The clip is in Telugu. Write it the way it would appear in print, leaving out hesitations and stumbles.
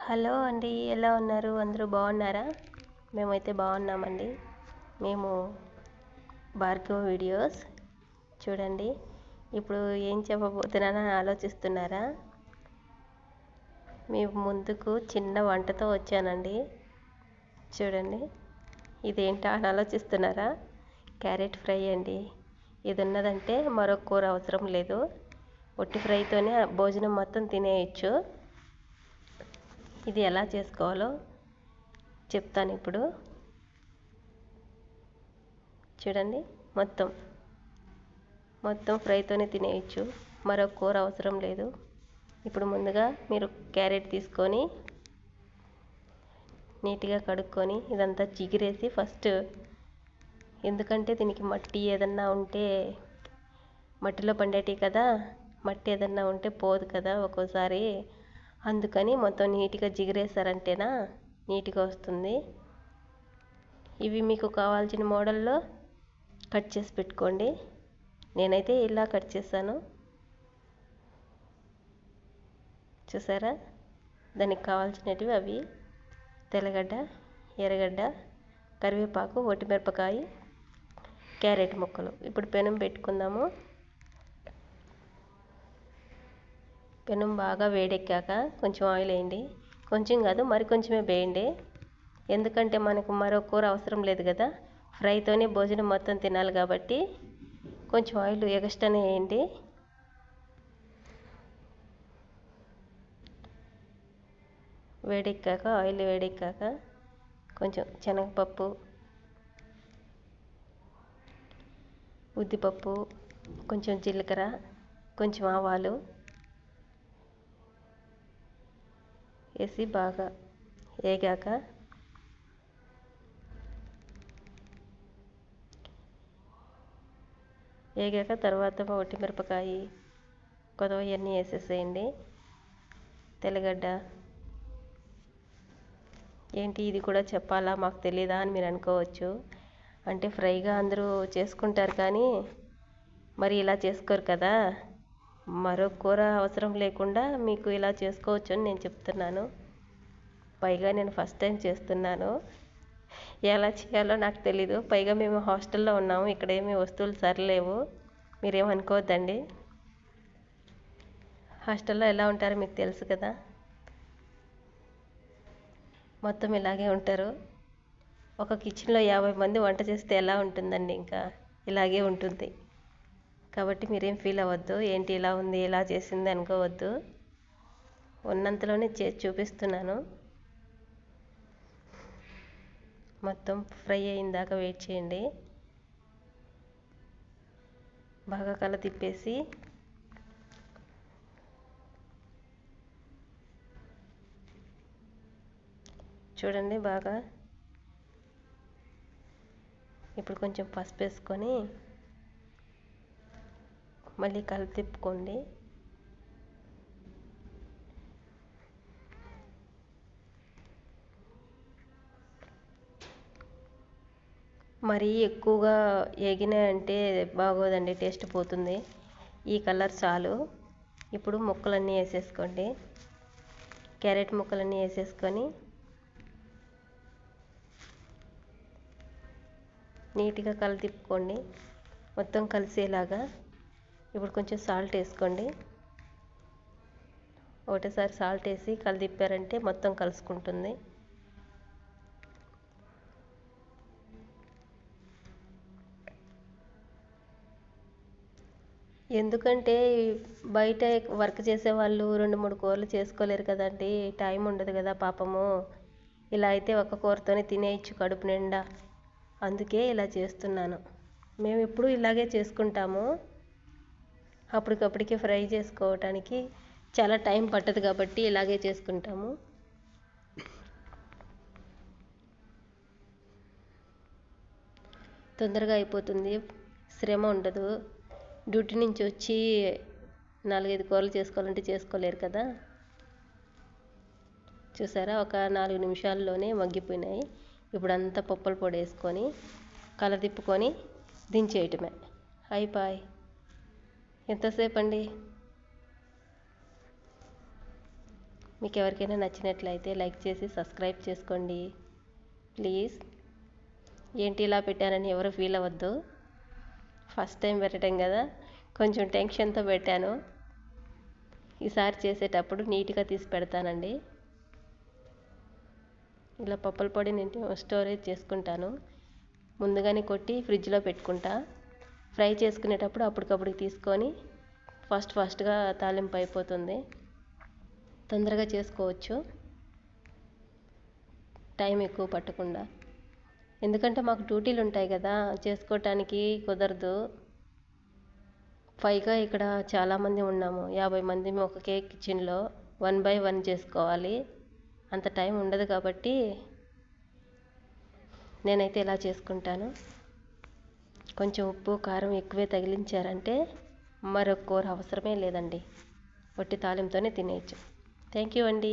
హలో అండి, ఎలా ఉన్నారు? అందరూ బాగున్నారా? మేమైతే బాగున్నామండి. మేము భార్గవ్ వీడియోస్ చూడండి. ఇప్పుడు ఏం చెప్పబోతున్నానని ఆలోచిస్తున్నారా? మీ ముందుకు చిన్న వంటతో వచ్చానండి. చూడండి, ఇదేంటా అని ఆలోచిస్తున్నారా? క్యారెట్ ఫ్రై అండి. ఇది ఉన్నదంటే మరొక కూర అవసరం లేదు. ఒట్టి ఫ్రైతోనే భోజనం మొత్తం తినేయచ్చు. ఇది ఎలా చేసుకోవాలో చెప్తాను ఇప్పుడు. చూడండి, మొత్తం ఫ్రైతోనే తినేయచ్చు, మరొక కూర అవసరం లేదు. ఇప్పుడు ముందుగా మీరు క్యారెట్ తీసుకొని నీట్గా కడుక్కొని ఇదంతా చిగిరేసి ఫస్ట్, ఎందుకంటే దీనికి మట్టి ఏదన్నా ఉంటే, మట్టిలో పండేటివి కదా, మట్టి ఏదన్నా ఉంటే పోదు కదా ఒక్కోసారి, అందుకని మొత్తం నీట్గా జిగిరేసారంటేనా నీట్గా వస్తుంది. ఇవి మీకు కావాల్సిన మోడల్లో కట్ చేసి పెట్టుకోండి. నేనైతే ఇలా కట్ చేశాను, చూసారా? దానికి కావాల్సినవి అవి: తెల్లగడ్డ, ఎర్రగడ్డ, కరివేపాకు, ఒట్టిమిరపకాయ, క్యారెట్ ముక్కలు. ఇప్పుడు పెనం పెట్టుకుందాము. పెనం బాగా వేడెక్కాక కొంచెం ఆయిల్ వేయండి. కొంచెం కాదు, మరి కొంచెమే వేయండి. ఎందుకంటే మనకు మరో కూర అవసరం లేదు కదా, ఫ్రైతోనే భోజనం మొత్తం తినాలి కాబట్టి కొంచెం ఆయిల్ ఎగస్ట్రానే వేయండి. ఆయిల్ వేడెక్కాక కొంచెం శనగపప్పు, ఉద్దిపప్పు, కొంచెం జీలకర్ర, కొంచెం ఆవాలు వేసి బాగా వేగాక తర్వాత ఒట్టిమిరపకాయ, కొదవ ఇవన్నీ వేసేసేయండి. తెల్లగడ్డ. ఏంటి ఇది కూడా చెప్పాలా, మాకు తెలీదా అని మీరు అనుకోవచ్చు. అంటే ఫ్రైగా అందరూ చేసుకుంటారు కానీ మరి ఇలా చేసుకోరు కదా, మరో కూర అవసరం లేకుండా మీకు ఇలా చేసుకోవచ్చు అని నేను చెప్తున్నాను. పైగా నేను ఫస్ట్ టైం చేస్తున్నాను, ఎలా చేయాలో నాకు తెలీదు. పైగా మేము హాస్టల్లో ఉన్నాము, ఇక్కడ ఏమీ వస్తువులు సరిలేవు, మీరేమనుకోవద్దండి. హాస్టల్లో ఎలా ఉంటారో మీకు తెలుసు కదా, మొత్తం ఇలాగే ఉంటారు. ఒక కిచెన్లో 50 మంది వంట చేస్తే ఎలా ఉంటుందండి, ఇంకా ఇలాగే ఉంటుంది. కాబట్టి మీరేం ఫీల్ అవ్వద్దు, ఏంటి ఇలా ఉంది ఇలా చేసింది అనుకోవద్దు. ఉన్నంతలోనే చేసి చూపిస్తున్నాను. మొత్తం ఫ్రై అయిందాక వెయిట్ చేయండి. బాగా కల తిప్పేసి చూడండి బాగా. ఇప్పుడు కొంచెం పసుపు వేసుకొని మళ్ళీ కల తిప్పుకోండి. మరీ ఎక్కువగా ఏగినాయంటే బాగోదండి, టేస్ట్ పోతుంది. ఈ కలర్ చాలు. ఇప్పుడు ముక్కలన్నీ వేసేసుకోండి. క్యారెట్ ముక్కలన్నీ వేసేసుకొని నీట్గా కల తిప్పుకోండి, మొత్తం కలిసేలాగా. ఇప్పుడు కొంచెం సాల్ట్ వేసుకోండి. ఒకటేసారి సాల్ట్ వేసి కల తిప్పారంటే మొత్తం కలుసుకుంటుంది. ఎందుకంటే బయట వర్క్ చేసేవాళ్ళు 2-3 కూరలు చేసుకోలేరు కదండి, టైం ఉండదు కదా పాపము. ఇలా అయితే ఒక కూరతోనే తినేయచ్చు కడుపు నిండా, అందుకే ఇలా చేస్తున్నాను. మేము ఎప్పుడు ఇలాగే చేసుకుంటాము. అప్పటికప్పటికి ఫ్రై చేసుకోవటానికి చాలా టైం పట్టదు కాబట్టి ఇలాగే చేసుకుంటాము. తొందరగా అయిపోతుంది, శ్రమ ఉండదు. డ్యూటీ నుంచి వచ్చి 4-5 కూరలు చేసుకోవాలంటే చేసుకోలేరు కదా. చూసారా, ఒక 4 నిమిషాల్లోనే మగ్గిపోయినాయి. ఇప్పుడు అంతా పప్పుల పొడి వేసుకొని కల తిప్పుకొని దించేయటమే, అయిపోయి. ఎంతసేపు అండి, మీకు ఎవరికైనా నచ్చినట్లయితే లైక్ చేసి సబ్స్క్రైబ్ చేసుకోండి ప్లీజ్. ఏంటి ఇలా పెట్టానని ఎవరు ఫీల్ అవ్వద్దు. ఫస్ట్ టైం పెట్టడం కదా, కొంచెం టెన్షన్తో పెట్టాను. ఈసారి చేసేటప్పుడు నీట్గా తీసి పెడతానండి. ఇలా పప్పుల పొడి నేను స్టోరేజ్ చేసుకుంటాను. ముందుగానే కొట్టి ఫ్రిడ్జ్లో పెట్టుకుంటా. ఫ్రై చేసుకునేటప్పుడు అప్పటికప్పుడు తీసుకొని ఫాస్ట్గా తాలింపు అయిపోతుంది. తొందరగా చేసుకోవచ్చు, టైం ఎక్కువ పట్టకుండా. ఎందుకంటే మాకు డ్యూటీలు ఉంటాయి కదా, చేసుకోవటానికి కుదరదు. పైగా ఇక్కడ చాలామంది ఉన్నాము, 50 మంది ఒకే కిచెన్లో 1 by 1 చేసుకోవాలి. అంత టైం ఉండదు కాబట్టి నేనైతే ఇలా చేసుకుంటాను. కొంచెం ఉప్పు కారం ఎక్కువే తగిలించారంటే మరొక కూర అవసరమే లేదండి, వట్టి తాలింపుతోనే తినేయచ్చు. థ్యాంక్ యూ అండి.